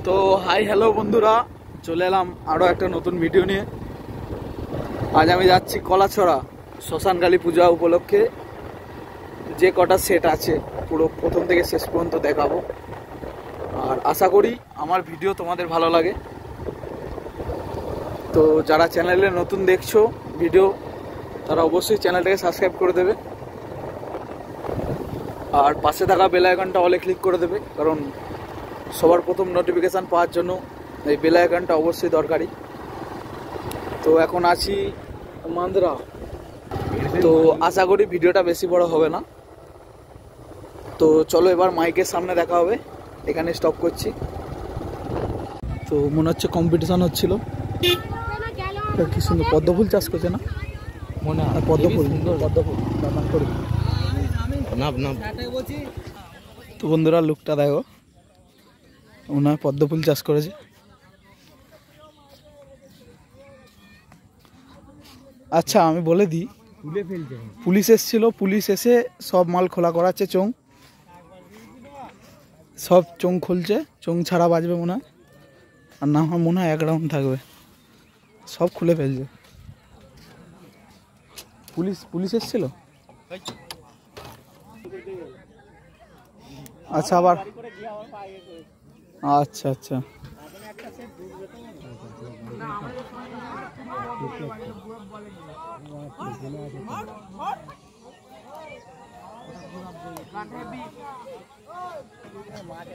তো hi hello বন্ধুরা, চলে এলাম আরও একটা নতুন ভিডিও নিয়ে। আজ আমি যাচ্ছি কলাছড়া শ্মশানকালী পূজা উপলক্ষে। যে কটা সেট আছে পুরো প্রথম থেকে শেষ পর্যন্ত দেখাবো, আর আশা করি আমার ভিডিও তোমাদের ভালো লাগে। তো যারা চ্যানেলে নতুন দেখছো ভিডিও, তারা অবশ্যই চ্যানেলটাকে সাবস্ক্রাইব করে দেবে, আর পাশে থাকা বেল আইকনটা অলে ক্লিক করে দেবে, কারণ সবার প্রথম নোটিফিকেশান পাওয়ার জন্য এই বেল আইকনটা অবশ্যই দরকারি। তো এখন আছি মান্দ্রা, তো আশা করি ভিডিওটা বেশি বড় হবে না। তো চলো এবার মাইকের সামনে দেখা হবে, এখানে স্টপ করছি। তো মনে হচ্ছে কম্পিটিশান হচ্ছিল। কি সুন্দর পদ্মফুল চাষ করছে না, মনে হয় পদ্মফুল পদ্মফুল। তো বন্ধুরা লুকটা দেখো, মনে হয় পদ্মফুল চাষ করেছে। আচ্ছা আমি বলে দিই, পুলিশ এসেছিল, পুলিশ এসে সব মাল খোলা করাচ্ছে, চোং সব চোং খুলছে, চোং ছাড়া বাজবে মনে হয়, আর না হয় মনে হয় 1 রাউন্ড থাকবে, সব খুলে ফেলছে। পুলিশ এসেছিল। আচ্ছা আবার আচ্ছা আচ্ছা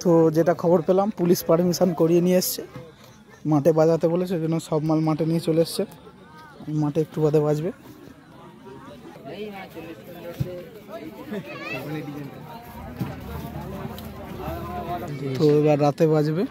তো যেটা খবর পেলাম, পুলিশ পারমিশন করিয়ে নিয়ে এসছে, মাঠে বাজাতে বলেছে, সেজন্য সব মাল মাঠে নিয়ে চলে এসছে। মাঠে একটু বাদে বাজবে। তো এবার রাতে বাজবে।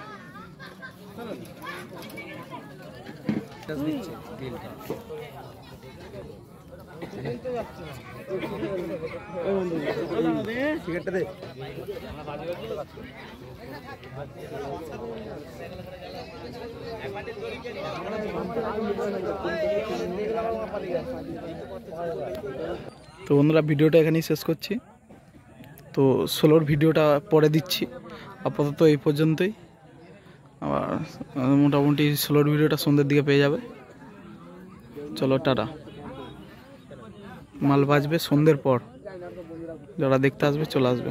তো বন্ধুরা ভিডিওটা এখানেই শেষ করছি। তো 16-র ভিডিওটা পরে দিচ্ছি, আপাতত এই পর্যন্তই। আবার মোটামুটি 16-র ভিডিওটা সন্ধ্যের দিকে পেয়ে যাবে। চলো টাটা। মাল বাজবে সন্ধ্যের পর, যারা দেখতে আসবে চলে আসবে।